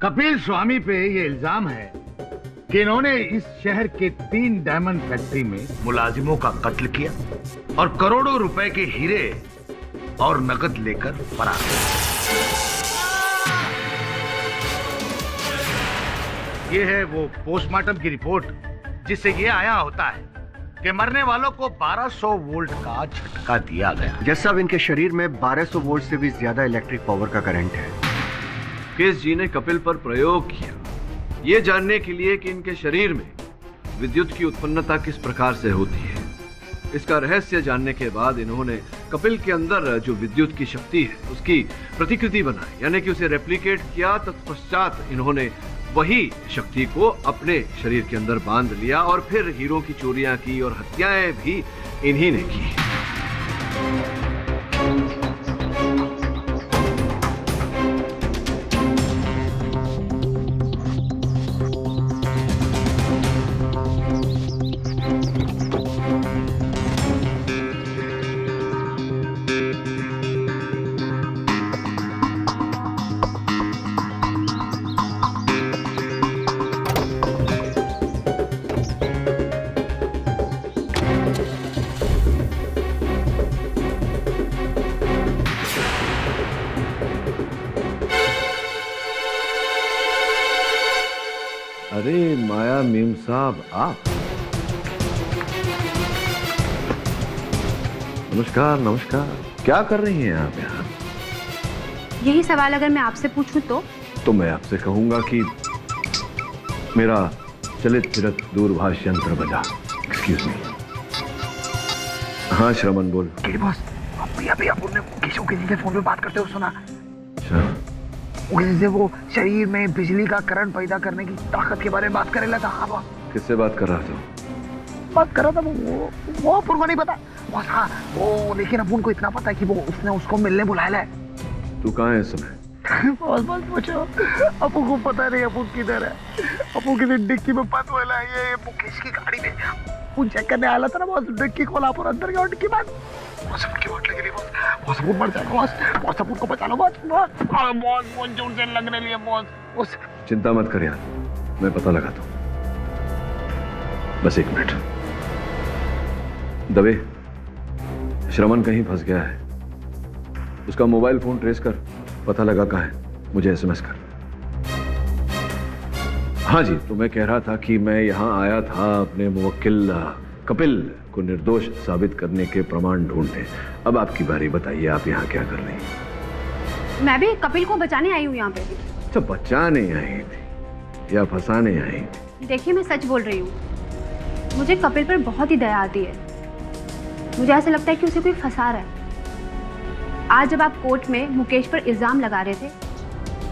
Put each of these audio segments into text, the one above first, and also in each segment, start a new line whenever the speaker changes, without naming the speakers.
कपिल स्वामी पे ये इल्जाम है कि इन्होंने इस शहर के 3 डायमंड फैक्ट्री में मुलाजिमों का कत्ल किया और करोड़ों रुपए के हीरे और नकद लेकर फरार हुए। ये है वो पोस्टमार्टम की रिपोर्ट जिससे ये आया होता है कि मरने वालों को 1200 वोल्ट का झटका दिया गया।
जज साहब, इनके शरीर में 1200 वोल्ट से भी ज्यादा इलेक्ट्रिक पावर का करंट है।
केस जी ने कपिल पर प्रयोग किया ये जानने के लिए कि इनके शरीर में विद्युत की उत्पन्नता किस प्रकार से होती है। इसका रहस्य जानने के बाद इन्होंने कपिल के अंदर जो विद्युत की शक्ति है उसकी प्रतिकृति बनाई, यानी कि उसे रेप्लिकेट किया। तत्पश्चात इन्होंने वही शक्ति को अपने शरीर के अंदर बांध लिया और फिर हीरों की चोरियां की और हत्याएं भी इन्हीं ने की। अरे माया मीम साहब, आप? नमस्कार नमस्कार, क्या कर रही हैं आप यहाँ?
यही सवाल अगर मैं आपसे पूछूं तो
मैं आपसे कहूंगा कि मेरा चलित फिरत दूरभाष यंत्र बजा। Excuse me. हाँ श्रवण बोल।
बॉस, भैया ने किसी के फोन पे बात करते हुए सुना।
अच्छा,
जैसे वो शरीर में बिजली का करंट पैदा करने की ताकत के बारे में बात करेला था। हाँ,
किससे बात कर रहा था?
बात कर रहा था वो अपन को नहीं पता बॉस। हाँ वो, लेकिन अपन को इतना पता है कि वो उसने उसको मिलने बुलाया है।
तू कहाँ है इस समय?
बॉस पूछो, अपन को पता नहीं अपन किधर है। अपन की डिक्की में बंद हुआ है ये मुकेश की गाड़ी में। अपन चेक करने आया था ना बॉस, डिक्की खोला अपन अंदर गया, डिक्की बंद। बॉस अपन की वाट लगी रही बॉस। बॉस अपन मर जाएगा बॉस अपन को बचा लो बॉस। बॉस जोर से लगने लिए बॉस।
चिंता मत कर यार, मैं पता लगाता हूँ। बस 1 मिनट। दबे, श्रवण कहीं फंस गया है। उसका मोबाइल फोन ट्रेस कर, पता लगा कहाँ है, मुझे SMS कर। हाँ जी, तो मैं कह रहा था कि मैं यहाँ आया था अपने मुवक्किल कपिल को निर्दोष साबित करने के प्रमाण ढूंढने। अब आपकी बारी, बताइए आप यहाँ क्या कर रही हैं?
मैं भी कपिल को बचाने आई हूँ यहाँ पे।
अच्छा, बचाने आई थी या फंसाने आई थी?
देखिए मैं सच बोल रही हूँ, मुझे कपिल पर बहुत ही दया आती है। मुझे ऐसा लगता है कि उसे कोई फंसा रहा है। आज जब आप कोर्ट में मुकेश पर इल्जाम लगा रहे थे,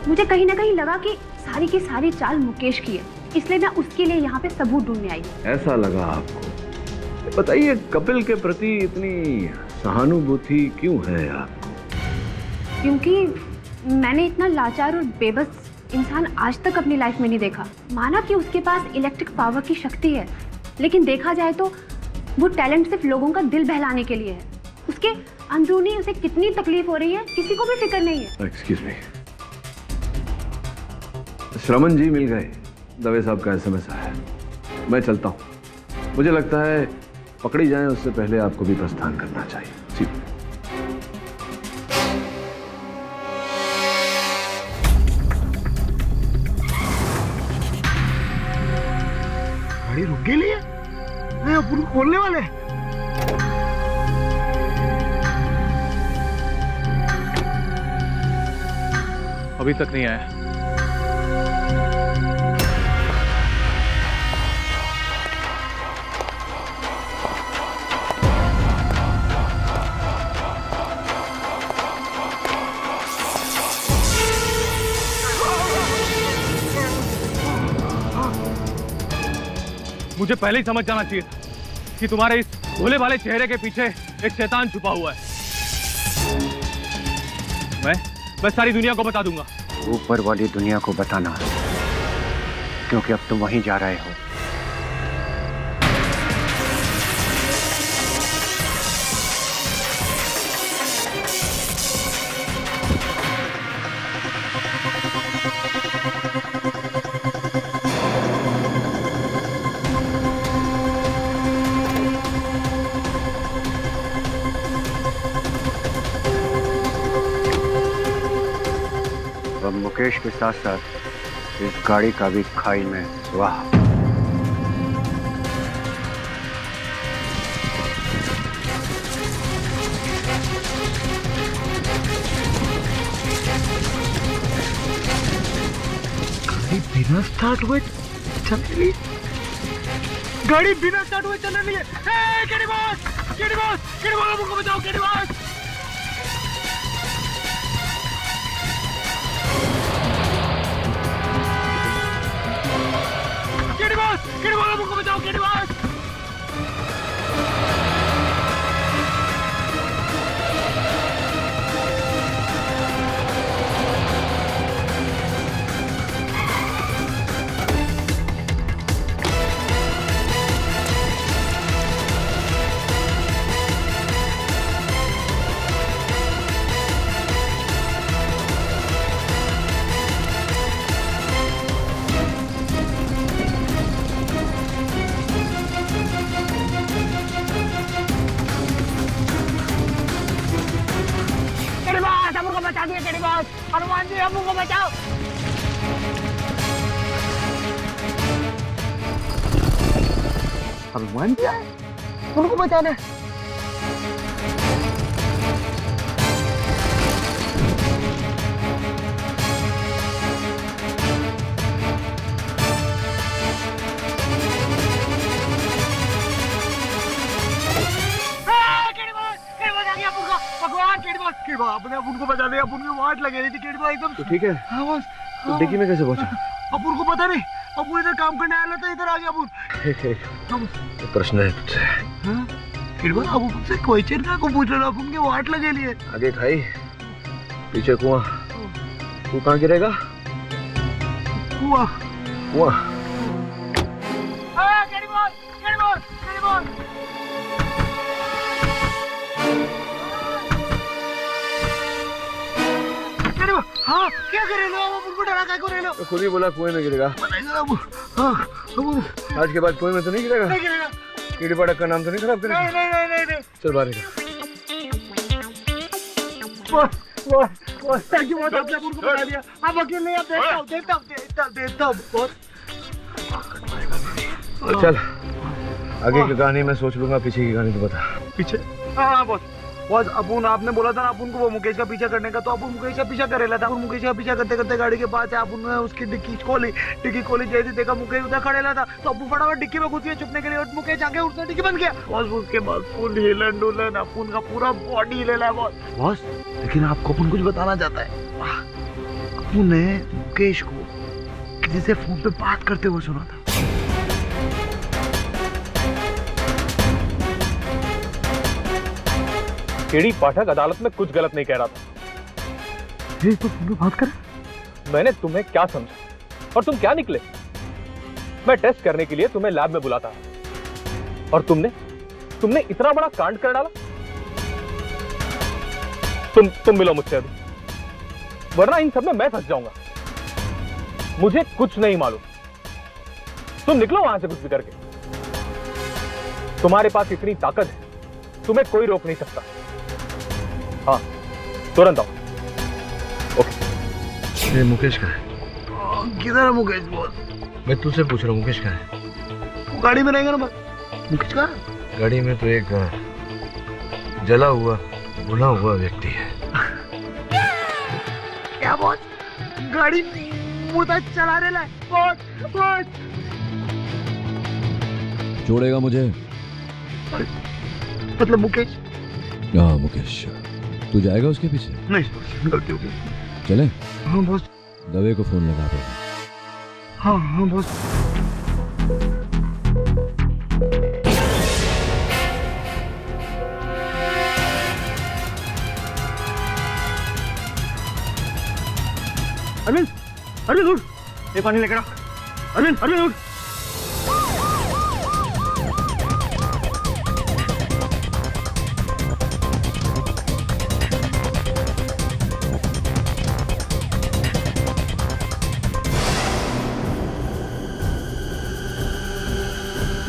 मुझे कहीं ना कहीं लगा कि सारी की सारी चाल मुकेश की है, इसलिए मैं उसके लिए यहाँ पे सबूत ढूंढने आई।
ऐसा लगा आपको? बताइए, कपिल के प्रति इतनी सहानुभूति क्यों है आपको?
क्योंकि मैंने इतना लाचार और बेबस इंसान आज तक अपनी लाइफ में नहीं देखा। माना कि उसके पास इलेक्ट्रिक पावर की शक्ति है, लेकिन देखा जाए तो वो टैलेंट सिर्फ लोगों का दिल बहलाने के लिए है। उसके अंदरूनी उसे कितनी तकलीफ हो रही है किसी को भी फिक्र नहीं है।
एक्सक्यूज मी, श्रवण जी मिल गए। दवे साहब का SMS आया। मैं चलता हूँ। मुझे लगता है पकड़ी जाए उससे पहले आपको भी प्रस्थान करना चाहिए। जी।
गाड़ी रुक गई है, मैं अपन को खोलने वाले।
अभी तक नहीं आया। मुझे पहले ही समझ जाना चाहिए कि तुम्हारे इस भोले भाले चेहरे के पीछे एक शैतान छुपा हुआ है। मैं सारी दुनिया को बता दूंगा।
ऊपर वाली दुनिया को बताना, क्योंकि अब तुम वहीं जा रहे हो। मुकेश के साथ साथ इस गाड़ी का भी खाई में स्वाहा।
बिना स्टार्ट हुए चल रही गाड़ी, बिना स्टार्ट हुए चल रही है। KD boss, KD boss, KD boss, हमको बचाओ, KD boss. KD boss, KD boss, हमको बचाओ, केडी बॉस। बचा दिए केडी बॉस, हनुमान जी हमको बचाओ। हनुमान जी आए, उनको बचाना है। भगवान केडी बॉस, केडी बॉस, आपने अपुन को बचा दिया। अपुन की वाट लगे रही थी, केडी बॉस एकदम।
तो ठीक है।
हाँ बॉस।
तो डिक्की में कैसे पहुंचा?
अपुन को पता नहीं, अपुन इधर काम करने आया था, इधर आ गया अपुन।
तो प्रश्न है तुझसे।
हाँ? केडी बॉस, आप मुझसे क्वेश्चन क्या को पूछ रहे हो? अपुन की वाट लगे लिए।
आगे खाई, पीछे कुआं। तू कहाँ गिरेगा?
कुआं।
कुआं।
KD boss, KD boss, KD boss. हाँ, क्या कर रहे हो? उनको डरा क्या कर रहे हो?
तो खुद ही बोला कुएं में गिरेगा। आज के बाद कुएं में तो नहीं गिरेगा?
नहीं गिरेगा।
कीड़ी पाठक का नाम तो नहीं खराब करेगा?
नहीं नहीं नहीं नहीं नहीं।
चल बाहर निकल।
बॉस थैंक यू, आपने अपुन को बता दिया। आप अकेले आप देखता हूँ बॉस।
तो चल आगे की कहानी मैं सोच लूंगा, पीछे की कहानी तो बता।
पीछे? हाँ बॉस। बॉस अपुन, आपने बोला था ना अपुन को वो मुकेश का पीछा करने का, तो अपुन मुकेश का पीछा करेला था। मुकेश का पीछा करते करते गाड़ी के पास अपुन ने उसकी डिक्की खोली जैसे देखा मुकेश उधर खड़े था, तो अपुन फटाफट डिक्की में घुस गया छुपने के लिए, और मुकेश आगे उसने डिक्की बंद किया। बॉस उसके बाद फुल हिलन डुलन, अपुन का पूरा बॉडी हिलेला है बॉस। लेकिन आपको अपुन कुछ बताना चाहता है। अपुन ने मुकेश को किसी से फोन पे बात करते हुए सुना था।
केडी पाठक अदालत में कुछ गलत नहीं कह रहा था।
ये तो तुम बात कर।
मैंने तुम्हें क्या समझा और तुम क्या निकले? मैं टेस्ट करने के लिए तुम्हें लैब में बुलाता और तुमने इतना बड़ा कांड कर डाला। तुम मिलो मुझसे अभी, वरना इन सब में मैं फंस जाऊंगा। मुझे कुछ नहीं मालूम। तुम निकलो वहां से कुछ भी करके। तुम्हारे पास इतनी ताकत है, तुम्हें कोई रोक नहीं सकता। हाँ, तुरंत आओ। ओके।
ये मुकेश का है?
किधर है मुकेश बॉस?
मैं तुझसे पूछ रहा हूँ, मुकेश का है?
वो गाड़ी में रहेगा ना बस। मुकेश का
गाड़ी में तो एक जला हुआ भुना हुआ व्यक्ति है।
क्या बॉस? गाड़ी मुझे चला रहा है बॉस।
छोड़ेगा मुझे?
मतलब मुकेश?
हाँ मुकेश, तू जाएगा उसके पीछे?
नहीं, गलती हो गई।
चले?
हाँ बॉस।
दवे को फोन लगा दे।
हाँ बॉस। अरविंद उठ, ये पानी लेकर आ। अरविंद उठ।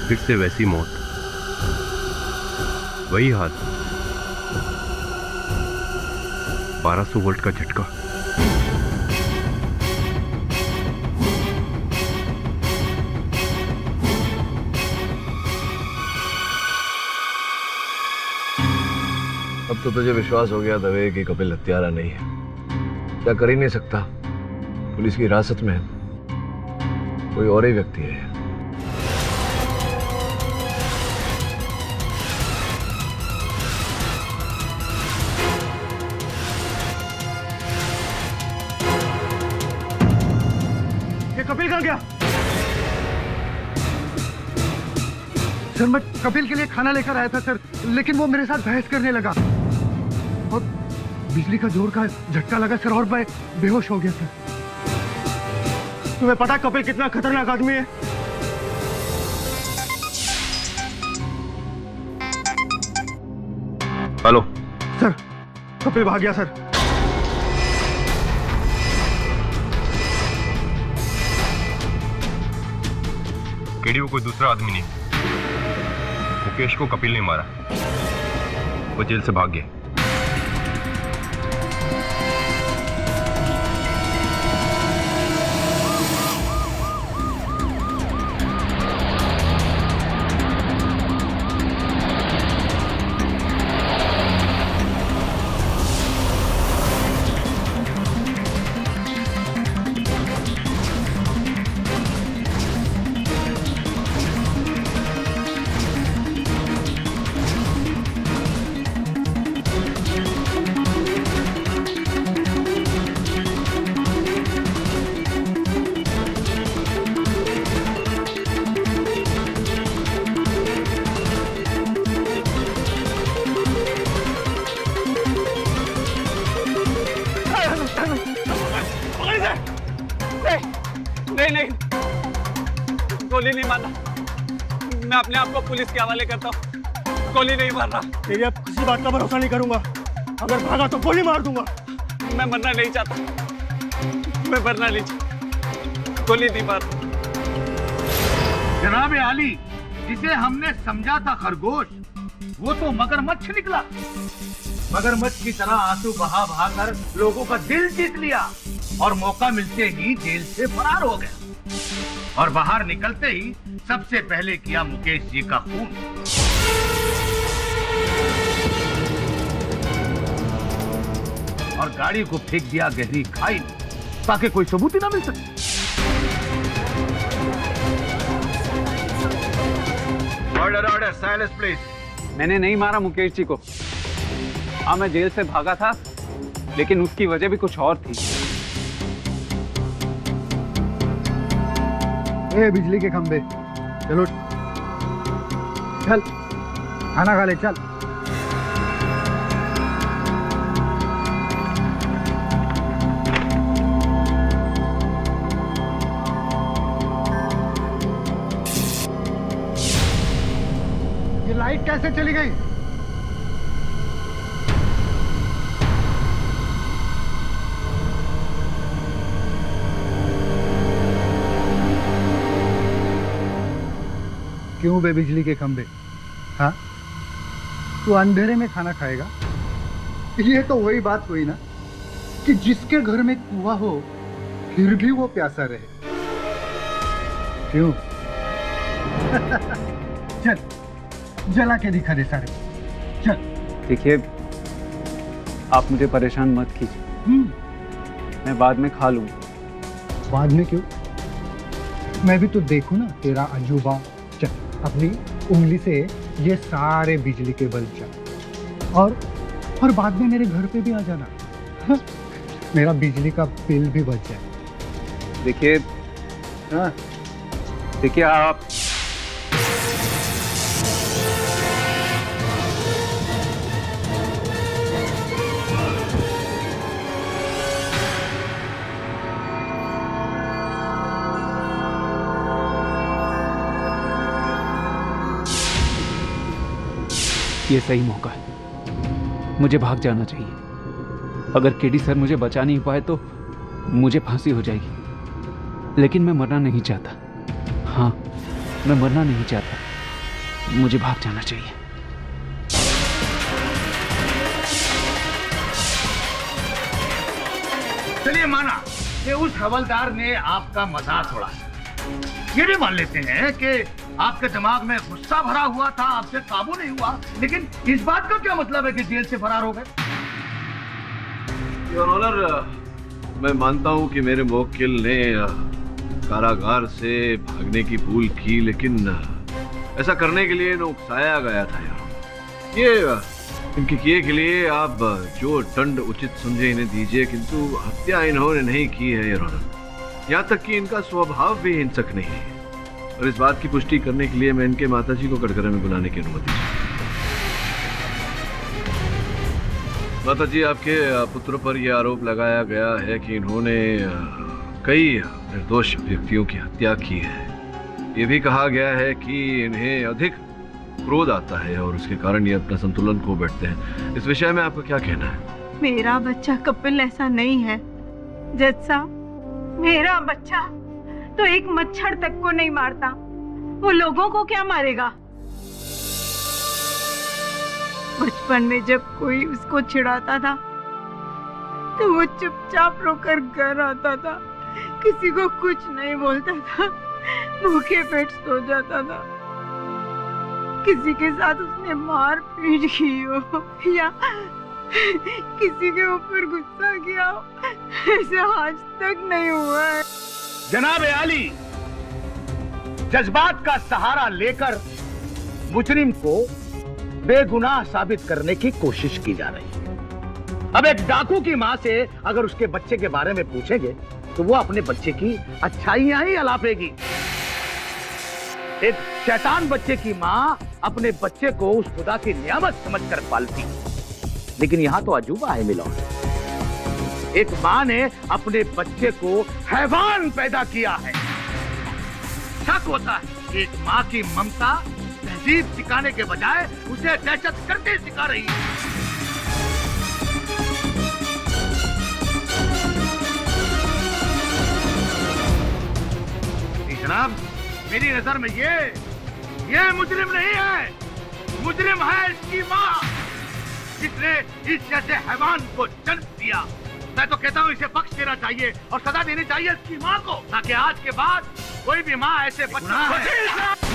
फिर से वैसी मौत, वही हाल, 1200 वोल्ट का झटका।
अब तो तुझे विश्वास हो गया दवे कि कपिल हत्यारा नहीं है, क्या कर ही नहीं सकता, पुलिस की हिरासत में है, कोई और ही व्यक्ति है।
ये कपिल कहाँ गया? सर मैं कपिल के लिए खाना लेकर आया था सर, लेकिन वो मेरे साथ बहस करने लगा और बिजली का जोर का झटका लगा सर और मैं बेहोश हो गया सर। तुम्हें पता कपिल कितना खतरनाक आदमी है?
हेलो
सर कपिल भाग गया सर।
केडी वो कोई दूसरा आदमी नहीं, मुकेश को कपिल ने मारा, वो जेल से भाग गया।
नहीं नहीं, गोली नहीं मारना, मैं अपने आप को पुलिस के हवाले करता हूँ, गोली नहीं मार रहा।
तेरी अब किसी बात का भरोसा नहीं करूंगा, अगर भागा तो गोली मार दूंगा।
मैं मरना नहीं चाहता, मैं मरना नहीं चाहता, गोली नहीं मार।
जनाब आली, जिसे हमने समझा था खरगोश, वो तो मगरमच्छ निकला। मगरमच्छ की तरह आंसू बहा बहा कर लोगों का दिल जीत लिया और मौका मिलते ही जेल से फरार हो गया और बाहर निकलते ही सबसे पहले किया मुकेश जी का खून। और गाड़ी को फेंक दिया गहरी खाई में ताकि कोई सबूत ही ना मिल सके।
Order order, silence please.
मैंने नहीं मारा मुकेश जी को। हाँ, मैं जेल से भागा था, लेकिन उसकी वजह भी कुछ और थी।
ए बिजली के खंबे, चलो चल खाना खा ले चल। ये लाइट कैसे चली गई? क्यों बे बिजली के खंबे? हाँ, तू अंधेरे में खाना खाएगा? ये तो वही बात हुई ना कि जिसके घर में कुआं हो फिर भी वो प्यासा रहे। क्यों? चल जला के दिखा दे सारे, चल।
देखिए, आप मुझे परेशान मत कीजिए, मैं बाद में खा लूंगा।
बाद में क्यों? मैं भी तो देखूं ना तेरा अजूबा। चल अपनी उंगली से ये सारे बिजली के बल्ब जला और बाद में मेरे घर पे भी आ जाना। मेरा बिजली का बिल भी बच जाए।
देखिए,
हाँ
देखिए आप ये सही मौका है, मुझे भाग जाना चाहिए। अगर केडी सर मुझे बचा नहीं पाए तो मुझे फांसी हो जाएगी, लेकिन मैं मरना नहीं चाहता। हाँ, मैं मरना नहीं चाहता, मुझे भाग जाना चाहिए।
चलिए माना कि उस हवलदार ने आपका मजाक उड़ाया, ये भी मान लेते हैं कि आपके दिमाग में गुस्सा भरा हुआ था, आपसे काबू नहीं हुआ, लेकिन इस बात का क्या मतलब है कि जेल से फरार हो गए?
योर ऑनर, मैं मानता हूं कि मेरे मुवक्किल ने कारागार से भागने की भूल की, लेकिन ऐसा करने के लिए इन्हें उकसाया गया था यार। ये इनके किए के लिए आप जो दंड उचित समझे इन्हें दीजिए, किंतु हत्या इन्होंने नहीं की है योर ऑनर। यहाँ तक कि इनका स्वभाव भी हिंसक नहीं है, और इस बात की पुष्टि करने के लिए मैं इनके माताजी को कटघरे में बुलाने की अनुमति चाहता हूं। माताजी, आपके पुत्र पर यह आरोप लगाया गया है कि इन्होंने कई निर्दोष व्यक्तियों की हत्या की है। ये भी कहा गया है कि इन्हें अधिक क्रोध आता है और उसके कारण ये अपना संतुलन खो बैठते हैं। इस विषय में आपका क्या कहना है?
मेरा बच्चा कपिल ऐसा नहीं है जज साहब। मेरा बच्चा तो एक मच्छर तक को नहीं मारता, वो लोगों को क्या मारेगा? बचपन में जब कोई उसको चिढ़ाता था तो वो चुपचाप रोकर घर आता था, किसी को कुछ नहीं बोलता था, भूखे पेट सो जाता था। किसी के साथ उसने मार पीट की हो या किसी के ऊपर गुस्सा किया हो, ऐसा आज तक नहीं हुआ है।
जनाब आली, जज्बात का सहारा लेकर मुजरिम को बेगुनाह साबित करने की कोशिश की जा रही है। अब एक डाकू की माँ से अगर उसके बच्चे के बारे में पूछेंगे तो वो अपने बच्चे की अच्छाइयां ही अलापेगी। एक शैतान बच्चे की माँ अपने बच्चे को उस खुदा की नियामत समझकर पालती, लेकिन यहाँ तो अजूबा है मिला। एक माँ ने अपने बच्चे को हैवान पैदा किया है। शक होता है कि एक माँ की ममता तहजीब सिखाने के बजाय उसे दहशत करते सिखा रही है। जनाब, मेरी नजर में ये मुजरिम नहीं है, मुजरिम है इसकी माँ, जिसने इस जैसे हैवान को जन्म दिया। मैं तो कहता हूँ इसे बख्श देना चाहिए और सजा देनी चाहिए इसकी माँ को, ताकि आज के बाद कोई भी माँ ऐसे बच्चे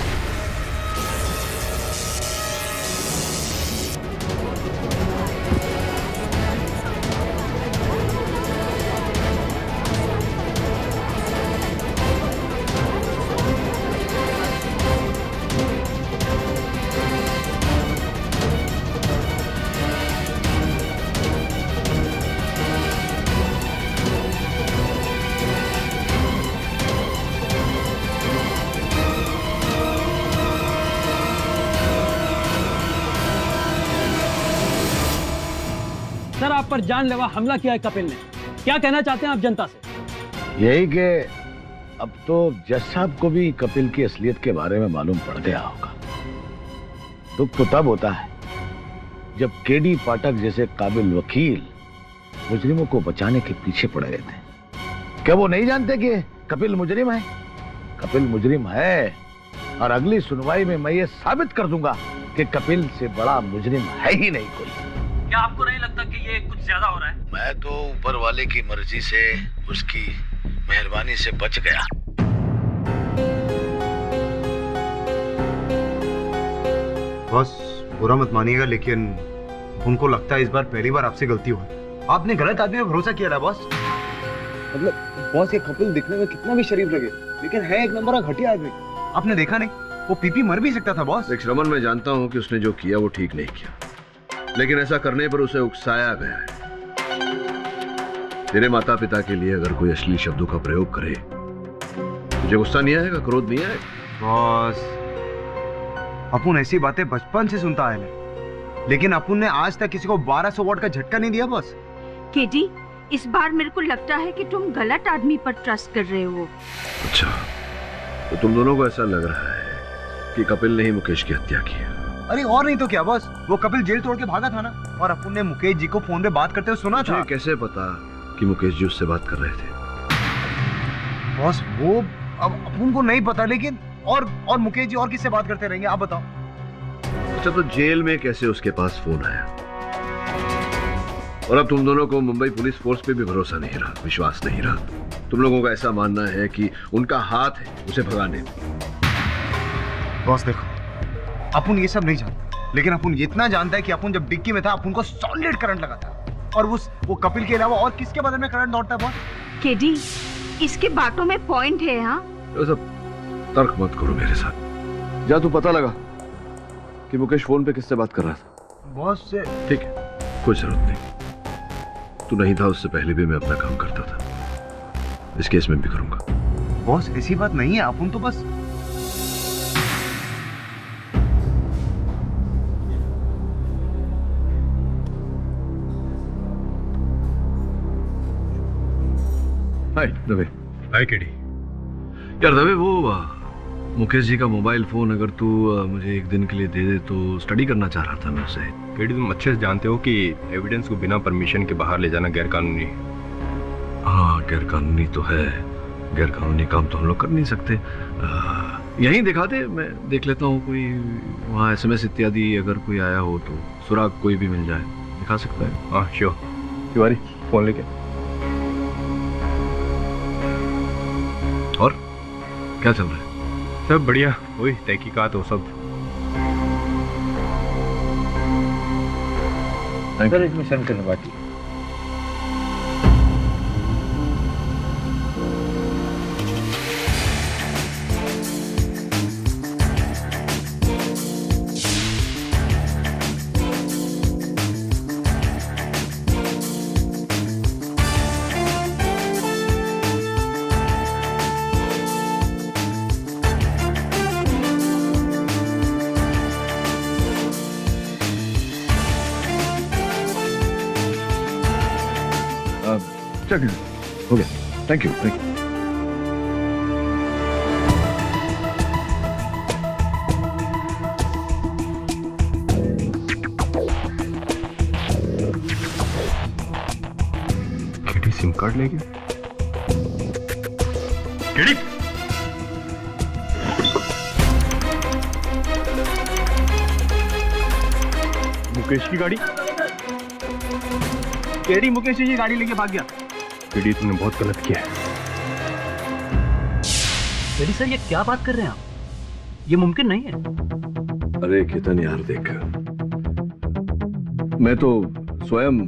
सर, आप पर जानलेवा हमला किया है कपिल ने। क्या कहना चाहते हैं आप जनता से?
यही कि अब तो जज साहब को भी कपिल की असलियत के बारे में मालूम पड़ गया होगा। दुख तो तब होता है जब केडी पाठक जैसे काबिल वकील मुजरिमों को बचाने के पीछे पड़ गए थे। क्या वो नहीं जानते कि कपिल मुजरिम है? कपिल मुजरिम है, और अगली सुनवाई में मैं ये साबित कर दूंगा कि कपिल से बड़ा मुजरिम है ही नहीं कोई।
क्या आपको नहीं लगता कि ये कुछ ज्यादा हो रहा है?
मैं तो ऊपर वाले की मर्जी से, उसकी मेहरबानी से बच गया।
बस बुरा मत मानिएगा, लेकिन उनको लगता है इस बार पहली बार आपसे गलती हुई। आपने गलत आदमी पे भरोसा किया था बॉस।
मतलब बॉस, ये कपिल दिखने में कितना भी शरीफ लगे, लेकिन है एक नंबर का घटिया आदमी।
आपने देखा नहीं, वो पीपी मर भी सकता था बॉस।
देख श्रवण, मैं जानता हूं कि उसने जो किया वो ठीक नहीं किया, लेकिन ऐसा करने पर उसे उकसाया गया है। तेरे माता पिता के लिए अगर कोई अश्लील शब्दों का प्रयोग करे, तुझे गुस्सा नहीं आएगा, क्रोध नहीं आएगा?
बॉस, अपुन ऐसी बातें बचपन से सुनता है, लेकिन अपुन ने आज तक किसी को 1200 वॉट का झटका नहीं दिया बॉस।
केडी, इस बार मेरे को लगता है कि तुम गलत आदमी पर ट्रस्ट कर रहे हो।
अच्छा, तो तुम दोनों को ऐसा लग रहा है कि कपिल ने ही मुकेश की हत्या की है?
अरे और नहीं तो क्या बॉस, वो कपिल जेल तोड़ के भागा था ना, और अपुन ने मुकेश जी को फोन पे बात करते हुए सुना था।
कैसे पता कि मुकेश जी उससे बात कर रहे थे?
बॉस, वो अब अपुन को नहीं पता, लेकिन और मुकेश जी और किससे बात करते रहेंगे, आप बताओ।
अच्छा, तो जेल में कैसे उसके पास फोन आया? और अब तुम दोनों को मुंबई पुलिस फोर्स पे भी भरोसा नहीं रहा, विश्वास नहीं रहा। तुम लोगों का ऐसा मानना है कि उनका हाथ है उसे भगाने में।
बॉस देखो, अपन ये सब नहीं जानता, लेकिन अपन ये इतना जानता है कि अपन जब डिक्की में था अपन को सॉलिड करंट लगा था, और वो कपिल के अलावा और किसके बदन में करंट दौड़ता है बॉस?
केडी, इसके बातों में पॉइंट है। हाँ,
ये सब तर्क मत करो मेरे साथ। जा तू पता लगा कि मुकेश फोन पे किससे बात कर रहा था।
बॉस से।
ठीक है, कोई जरूरत नहीं। तू नहीं था उससे पहले भी मैं अपना काम करता था, इस केस में भी करूंगा।
बॉस ऐसी बात नहीं है, अपन तो बस
हाय दवे।
हाय केडी।
यार दवे, वो मुकेश जी का मोबाइल फोन अगर तू मुझे एक दिन के लिए दे दे तो स्टडी करना चाह रहा था मैं उससे।
केडी, तुम अच्छे से जानते हो कि एविडेंस को बिना परमिशन के बाहर ले जाना गैरकानूनी है।
हाँ, गैरकानूनी तो है, गैरकानूनी काम तो हम लोग कर नहीं सकते। यहीं दिखा दे, मैं देख लेता हूँ कोई वहाँ SMS इत्यादि अगर कोई आया हो तो सुराग कोई भी मिल जाए, दिखा सकता है।
हाँ श्योर। तिवारी फोन लेके।
और क्या चल रहा है?
सब बढ़िया, वही तहकीकात हो सब।
सर एडमिशन करने बाकी।
हो गया, thank you.
KD SIM card ले गया। केडी, मुकेश की गाड़ी।
केडी मुकेश जी गाड़ी लेके भाग गया।
केडी, तुमने बहुत गलत किया है।
केडी सर, ये क्या बात कर रहे हैं आप? ये मुमकिन नहीं है।
अरे केतन यार देख, मैं तो स्वयं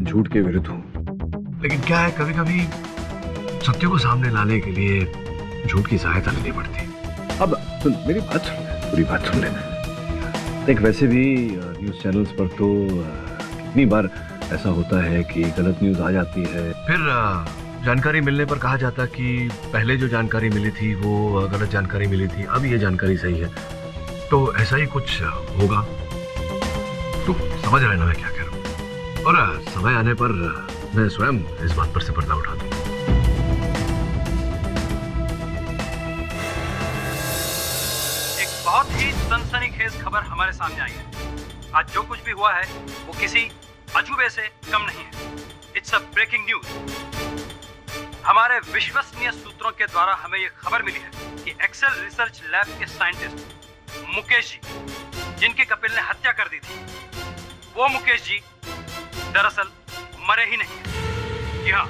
झूठ के विरुद्ध हूँ, लेकिन क्या है कभी कभी सत्य को सामने लाने के लिए झूठ की सहायता लेनी पड़ती है। अब सुन मेरी बात, सुन पूरी बात सुन ले। देख, वैसे भी न्यूज़ चैनल्स पर तो कितनी बार ऐसा होता है कि गलत न्यूज़ आ जाती है, फिर जानकारी मिलने पर कहा जाता कि पहले जो जानकारी मिली थी वो गलत जानकारी मिली थी, अब ये जानकारी सही है। तो ऐसा ही कुछ होगा। तू समझ रहे ना मैं क्या कह रहा हूँ? और समय आने पर मैं स्वयं इस बात पर से पर्दा उठा दूँ।
एक बहुत ही सनसनीखेज खबर हमारे सामने आई है। आज जो कुछ भी हुआ है वो किसी अजूबे से कम नहीं है। It's a breaking news. हमारे विश्वसनीय सूत्रों के द्वारा हमें यह खबर मिली है कि एक्सेल रिसर्च लैब के साइंटिस्ट मुकेश जी, जिनकी कपिल ने हत्या कर दी थी, वो मुकेश जी दरअसल मरे ही नहीं है। जी हाँ,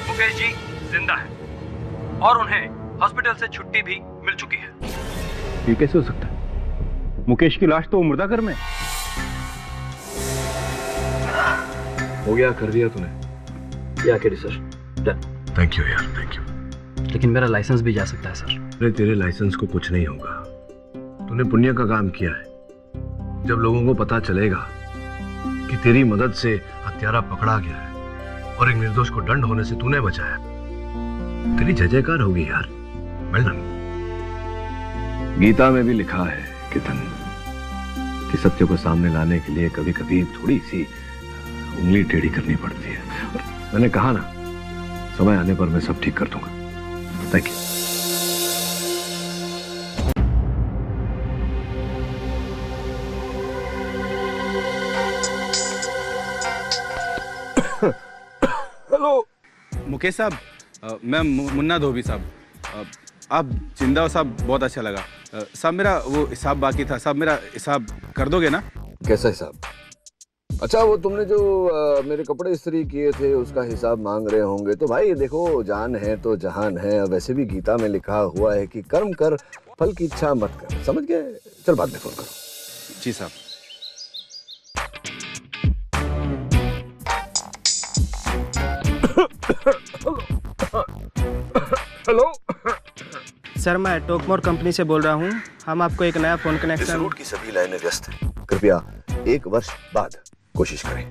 मुकेश जी जिंदा है और उन्हें हॉस्पिटल से छुट्टी भी मिल चुकी है।
ये कैसे हो सकता है? मुकेश की लाश तो मुर्दाघर में।
हो गया, कर दिया तूने।
या केडी सर,
थैंक यू यार, थैंक यू।
लेकिन मेरा लाइसेंस भी जा सकता है सर।
अरे तेरे लाइसेंस को कुछ नहीं होगा, तूने पुण्य का काम किया है। जब लोगों को पता चलेगा कि तेरी मदद से हत्यारा पकड़ा गया है और एक निर्दोष को दंड होने से तूने बचाया, तेरी जय जयकार होगी यार। Well done. गीता में भी लिखा है कितन कि सत्य को सामने लाने के लिए कभी कभी थोड़ी सी उंगली टेढ़ी करनी पड़ती है। और मैंने कहा ना, समय आने पर मैं सब ठीक कर दूंगा। Thank you.
हेलो मुकेश साहब, मैं मुन्ना धोबी साहब। आप जिंदा हो साहब, बहुत अच्छा लगा साहब। मेरा वो हिसाब बाकी था साहब, मेरा हिसाब कर दोगे ना?
कैसा हिसाब? अच्छा, वो तुमने जो मेरे कपड़े इस्त्री किए थे उसका हिसाब मांग रहे होंगे। तो भाई देखो, जान है तो जहान है। वैसे भी गीता में लिखा हुआ है कि कर्म कर, फल की इच्छा मत कर। समझ गए? चल बाद में फोन करो।
जी साहब।
हेलो
सर, मैं टोकमोर कंपनी से बोल रहा हूँ। हम आपको एक नया फोन
इस
कनेक्शन।
रूट की सभी लाइनें व्यस्त हैं। कृपया 1 वर्ष बाद कोशिश करें।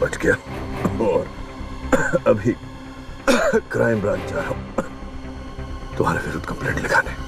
बच गया। और अभी क्राइम ब्रांच जा रहा हूं तुम्हारे विरुद्ध कंप्लेंट लिखाने।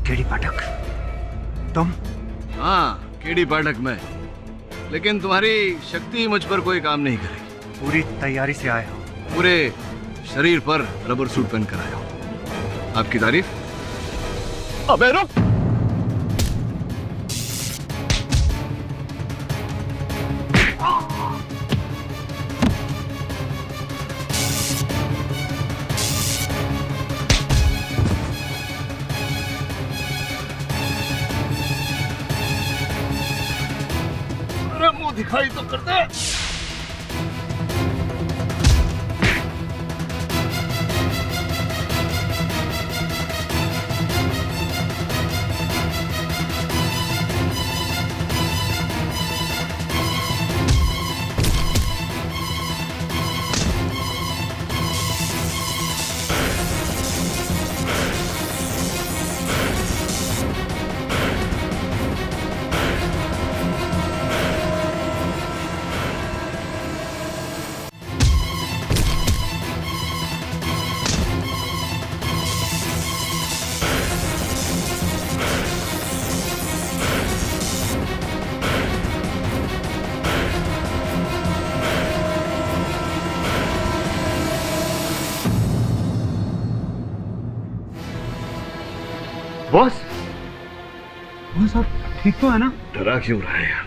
केडी पाठक, तुम?
हाँ, केडी पाठक मैं। लेकिन तुम्हारी शक्ति मुझ पर कोई काम नहीं करेगी।
पूरी तैयारी से आया हूँ।
पूरे शरीर पर रबर सूट पहन कर आया हूँ। आपकी तारीफ?
अबे रुक!
मुंह दिखाई तो करते। बॉस, बॉस आप ठीक तो है ना?
डरा क्यों रहा है यार?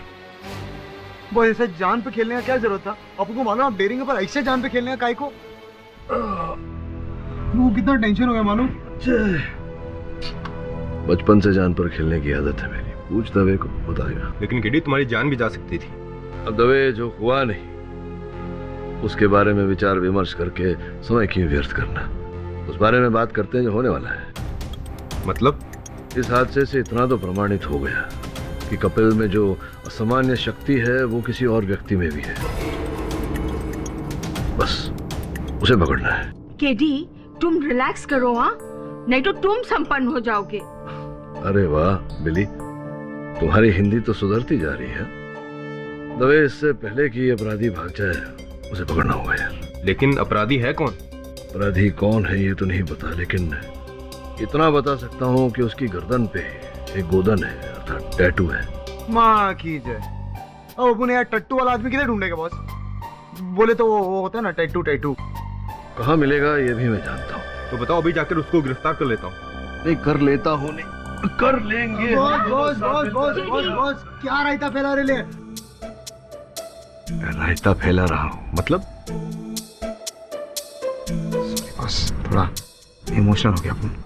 बॉस ऐसे जान पे खेलने का क्या जरूरत था? आपको मालूम, आप डेयरिंग पर ऐसे जान पे खेलने का काय को? वो कितना टेंशन हो गया मालूम?
बचपन से जान पर खेलने की आदत है मेरी। पूछ दवे को, बताएगा।
लेकिन केडी, तुम्हारी जान भी जा सकती थी।
अब दवे, जो हुआ नहीं उसके बारे में विचार विमर्श करके समय क्यों व्यर्थ करना? उस बारे में बात करते हैं जो होने वाला है।
मतलब?
इस हादसे से इतना तो प्रमाणित हो गया कि कपिल में जो असामान्य शक्ति है वो किसी और व्यक्ति में भी है। बस उसे पकड़ना है।
केडी, तुम रिलैक्स करो, हाँ? नहीं तो तुम संपन्न हो जाओगे।
अरे वाह बिली, तुम्हारी हिंदी तो सुधरती जा रही है। दवे, इससे पहले कि अपराधी भाग जाए उसे पकड़ना होगा यार।
लेकिन अपराधी है कौन?
अपराधी कौन है ये तो नहीं पता, लेकिन इतना बता सकता हूँ कि उसकी गर्दन पे एक गोदन है, अर्थात टैटू है।
माँ की जय। अब अपन यार टट्टू वाला आदमी किधर ढूंढेगा बॉस? बोले तो वो होता है ना टैटू। टैटू
कहाँ मिलेगा ये भी मैं जानता हूँ।
तो बताओ, अभी जाकर उसको गिरफ्तार कर लेता हूँ।
नहीं कर लेता हूँ, नहीं कर लेंगे।
Boss boss boss boss boss क्या रायता फैला रहे ले?
रायता फैला रहा हूँ मतलब?
बस थोड़ा इमोशनल हो गया अपन।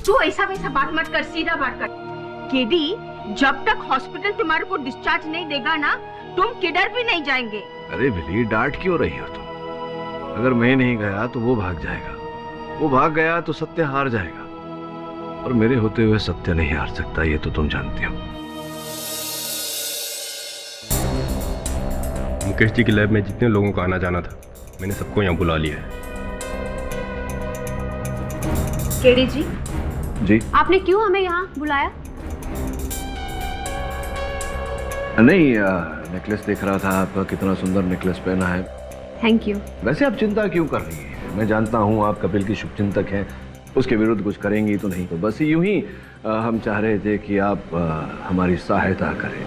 तू ऐसा वैसा बात मत कर, सीधा बात कर। केडी, जब तक हॉस्पिटल तुम्हारे को डिस्चार्ज नहीं देगा ना, तुम किधर भी नहीं जाएंगे।
अरे बिली, डांट क्यों रही हो तुम? अगर मैं नहीं गया तो वो भाग जाएगा, वो भाग गया तो सत्य हार जाएगा। और मेरे होते हुए सत्य नहीं हार सकता, ये तो तुम जानती हो।
मुकेश जी की लैब में जितने लोगों का आना जाना था, मैंने सबको यहाँ बुला लिया है।
केडी जी,
जी
आपने क्यों हमें यहाँ बुलाया?
नहीं, नेकलेस देख रहा था, आप कितना सुंदर नेकलेस पहना है।
Thank you.
वैसे आप चिंता क्यों कर रही हैं? मैं जानता हूँ आप कपिल की शुभचिंतक हैं, उसके विरुद्ध कुछ करेंगी तो नहीं। तो बस यूं ही हम चाह रहे थे कि आप हमारी सहायता करें।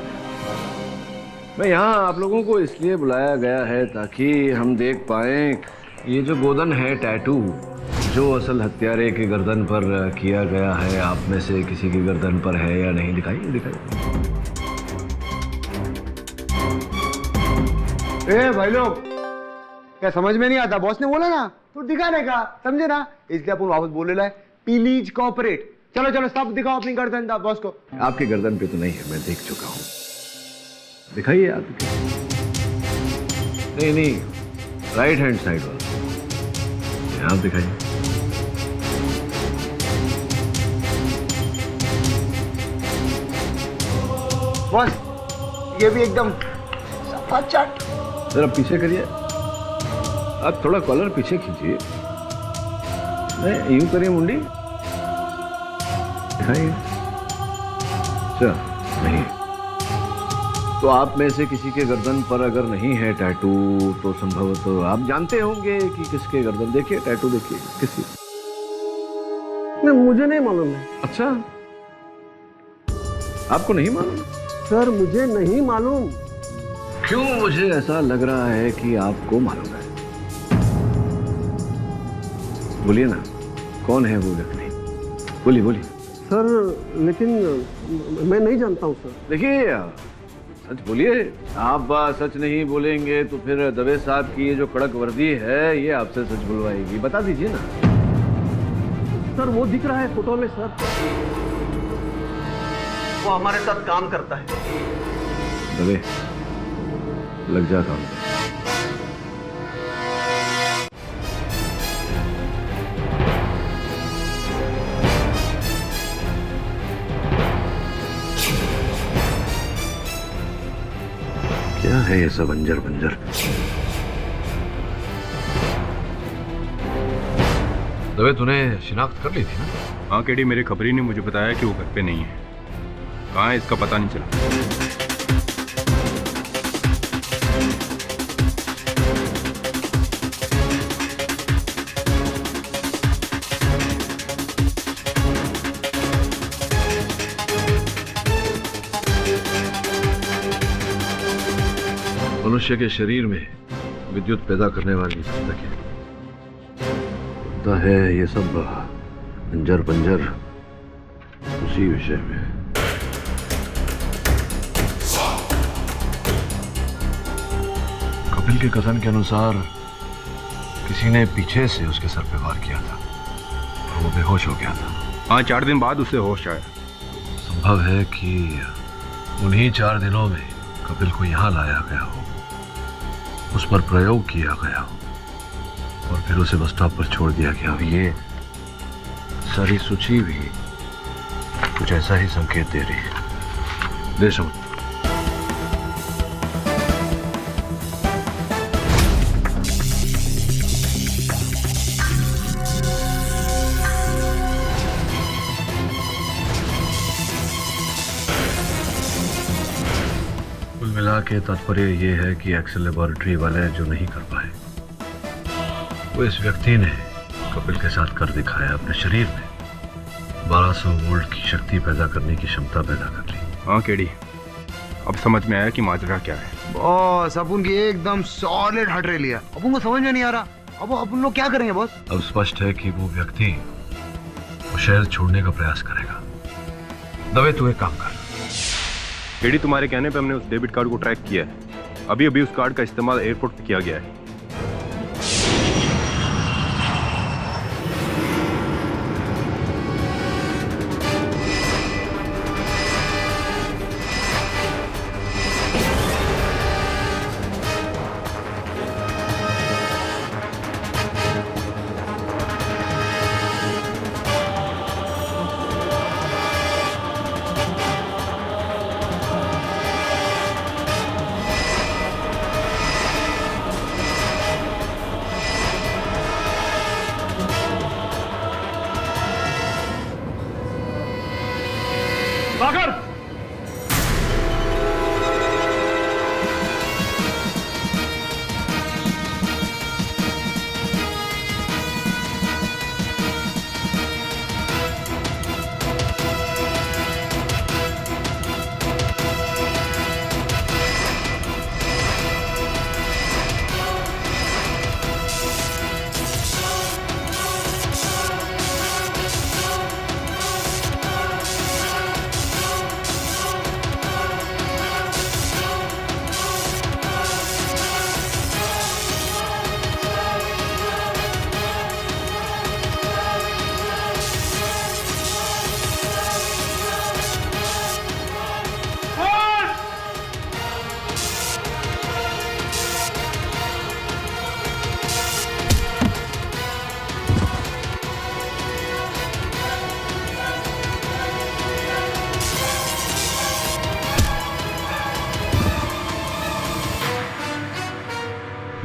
मैं यहाँ आप लोगों को इसलिए बुलाया गया है ताकि हम देख पाएं ये जो गोदन है, टैटू जो असल हत्यारे के गर्दन पर किया गया है, आप में से किसी की गर्दन पर है या नहीं। दिखाइए दिखाइए।
ए भाई लोग, क्या समझ में नहीं आता? बॉस ने बोला ना तो दिखाने का, समझे ना? इसलिए अपन वापस बोले ला, प्लीज कोऑपरेट। चलो चलो सब दिखाओ अपनी गर्दन दा बॉस को।
आपकी गर्दन पे तो नहीं है, मैं देख चुका हूँ। दिखाइए आप। नहीं नहीं, राइट हैंड साइड वाला आप दिखाइए।
बॉस ये भी एकदम सफा चाट।
जरा पीछे करिए, आप थोड़ा कॉलर पीछे खींचिए। नहीं यूं करिए, मुंडी दिखाइए। अच्छा नहीं, तो आप में से किसी के गर्दन पर अगर नहीं है टैटू तो संभवतः आप जानते होंगे कि किसके गर्दन। देखिए टैटू देखिए, किसी।
नहीं, मुझे नहीं मालूम है।
अच्छा, आपको नहीं मालूम?
सर मुझे नहीं मालूम।
क्यों मुझे ऐसा लग रहा है कि आपको मालूम है। बोलिए ना, कौन है वो व्यक्ति? बोलिए बोलिए।
सर लेकिन मैं नहीं जानता हूँ सर।
देखिए सच बोलिए। आप सच नहीं बोलेंगे तो फिर दवे साहब की ये जो कड़क वर्दी है ये आपसे सच बुलवाएगी। बता दीजिए ना।
सर वो दिख रहा है फोटो में सर, वो हमारे साथ काम करता है।
दवे लग जा काम पे। क्या है ये सब अंजर बंजर? दवे तूने शिनाख्त कर ली थी ना?
हाँ केडी, मेरे खबरी ने मुझे बताया कि वो घर पे नहीं है। कहाँ है इसका पता नहीं चला।
मनुष्य के शरीर में विद्युत पैदा करने वाली पुस्तकें होता है ये सब अंजर पंजर उसी विषय में। कपिल के कथन के अनुसार किसी ने पीछे से उसके सर पे वार किया था और वो बेहोश हो गया था।
हाँ, 4 दिन बाद उसे होश आया।
संभव है कि उन्हीं 4 दिनों में कपिल को यहाँ लाया गया हो, उस पर प्रयोग किया गया हो और फिर उसे बस स्टॉप पर छोड़ दिया गया हो। ये सारी सूची भी कुछ ऐसा ही संकेत दे रही है। दे समझ। कुल मिला के तात्पर्य ये है कि एक्सेल लेबोरेटरी वाले जो नहीं कर पाए वो इस व्यक्ति ने कपिल के साथ कर दिखाया। अपने शरीर में 1200 वोल्ट की शक्ति पैदा करने की क्षमता पैदा कर ली।
हाँ केडी, अब समझ में आया कि माजरा क्या है।
बॉस अपन की एकदम सॉलिड हट रही लिया। अपन को समझ में नहीं आ रहा अब अपन लोग क्या करेंगे बॉस?
अब स्पष्ट है कि वो व्यक्ति वो शहर छोड़ने का प्रयास करेगा। दवे तू एक काम कर।
केडी, तुम्हारे कहने पे हमने उस डेबिट कार्ड को ट्रैक किया है। अभी अभी उस कार्ड का इस्तेमाल एयरपोर्ट पे किया गया है।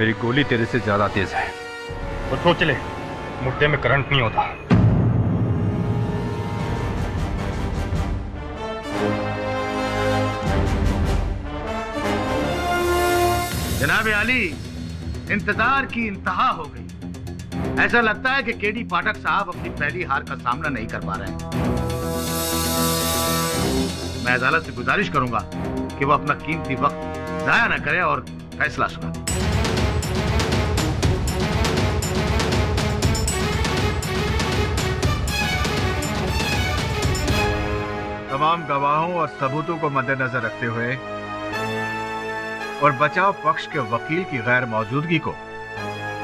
मेरी गोली तेरे से ज्यादा तेज है। और सोच ले, मुर्दे में करंट नहीं होता।
जनाब आली, इंतजार की इंतहा हो गई। ऐसा लगता है कि केडी पाठक साहब अपनी पहली हार का सामना नहीं कर पा रहे हैं। मैं अदालत से गुजारिश करूंगा कि वो अपना कीमती वक्त जाया न करे और फैसला सुना।
तमाम गवाहों और सबूतों को मद्देनजर रखते हुए और बचाव पक्ष के वकील की गैर मौजूदगी को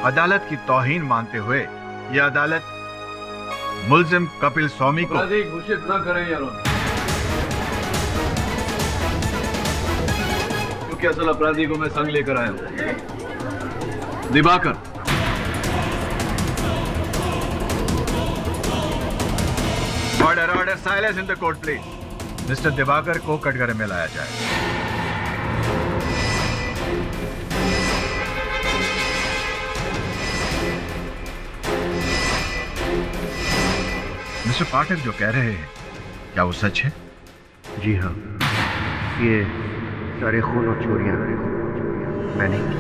अदालत की तौहीन मानते हुए यह अदालत मुल्जिम कपिल स्वामी को
घोषित न करें यारों, क्योंकि असल अपराधी को मैं संग लेकर आया हूं। Diwakar,
order silence in the court please. Mister Diwakar को कटघरे में लाया जाए। मिस्टर पाठक जो कह रहे हैं, क्या वो सच है?
जी हाँ, ये सारे खून और चोरियां मैंने की।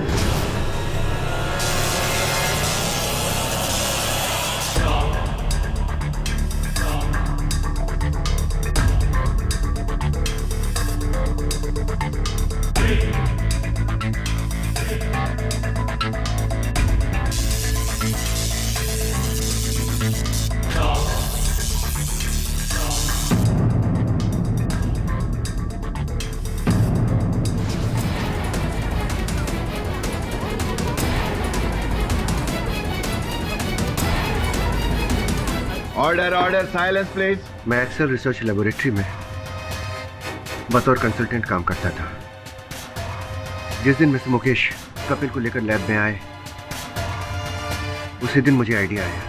Order silence please.
मैं एक्सेल रिसर्च लेबोरेटरी में बतौर कंसल्टेंट काम करता था। जिस दिन मिस्टर मुकेश कपिल को लेकर लैब में आए, उसी दिन मुझे आइडिया आया।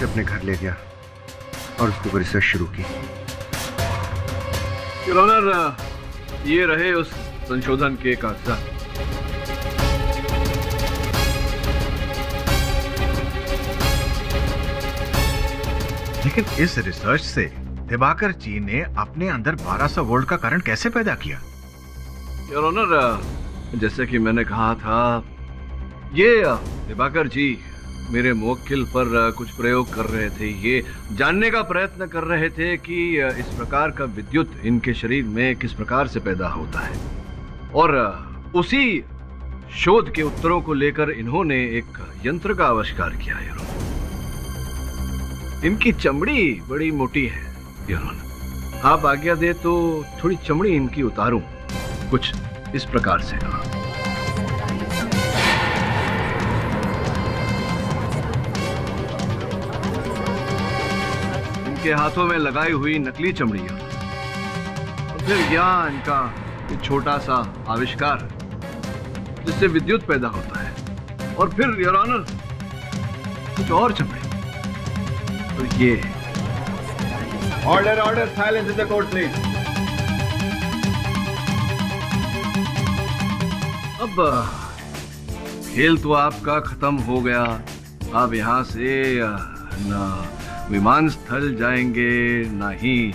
अपने घर ले गया और उसके ऊपर रिसर्च शुरू की।
योर ऑनर, ये रहे उस संशोधन के कागजात।
लेकिन इस रिसर्च से दिवाकर जी ने अपने अंदर 1200 वोल्ट का करंट कैसे पैदा किया?
योर ऑनर, जैसे कि मैंने कहा था, ये दिवाकर जी मेरे मुवक्किल पर कुछ प्रयोग कर रहे थे। ये जानने का प्रयत्न कर रहे थे कि इस प्रकार का विद्युत इनके शरीर में किस प्रकार से पैदा होता है, और उसी शोध के उत्तरों को लेकर इन्होंने एक यंत्र का आविष्कार किया। इनकी चमड़ी बड़ी मोटी है। आप आज्ञा दे तो थोड़ी चमड़ी इनकी उतारूं, कुछ इस प्रकार से। के हाथों में लगाई हुई नकली चमड़ियां, और फिर यहाँ इनका छोटा सा आविष्कार जिससे विद्युत पैदा होता है, और फिर योर ऑनर कुछ और चमड़ी। तो ये
order silence in the court please.
अब खेल तो आपका खत्म हो गया। आप यहाँ से ना विमान स्थल जाएंगे, ना ही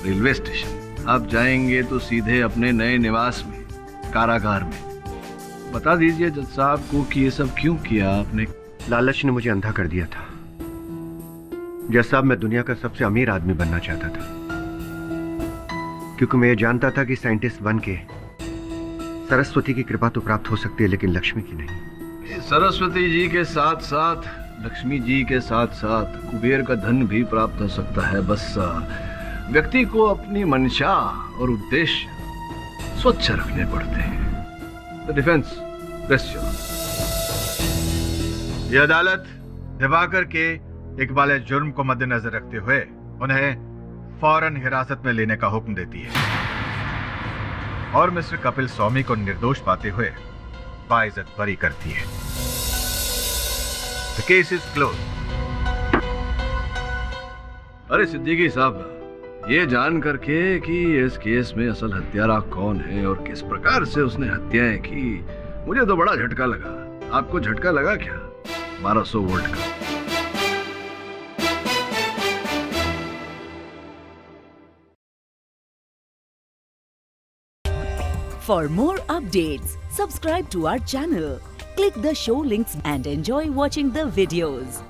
रेलवे स्टेशन। आप जाएंगे तो सीधे अपने नए निवास में, कारागार में। बता दीजिए जज साहब को कि ये सब क्यों किया आपने?
लालच ने मुझे अंधा कर दिया था। जज साहब, मैं दुनिया का सबसे अमीर आदमी बनना चाहता था, क्योंकि मैं ये जानता था कि साइंटिस्ट बन के सरस्वती की कृपा तो प्राप्त हो सकती है, लेकिन लक्ष्मी की नहीं।
सरस्वती जी के साथ साथ, लक्ष्मी जी के साथ साथ कुबेर का धन भी प्राप्त हो सकता है। बस व्यक्ति को अपनी मंशा और उद्देश्य स्वच्छ रखने पड़ते हैं। द डिफेंस,
ये अदालत दिवाकर के इकबाल जुर्म को मद्देनजर रखते हुए उन्हें फौरन हिरासत में लेने का हुक्म देती है और मिस्टर कपिल स्वामी को निर्दोष पाते हुए बाइज्जत बरी करती है। The case is closed.
अरे सिद्दीकी साहब, ये जान करके कि इस केस में असल हत्यारा कौन है और किस प्रकार से उसने हत्याएं की, मुझे तो बड़ा झटका लगा। आपको झटका लगा क्या? 1200 वोल्ट का।
For more updates, subscribe to our channel, click the show links and enjoy watching the videos.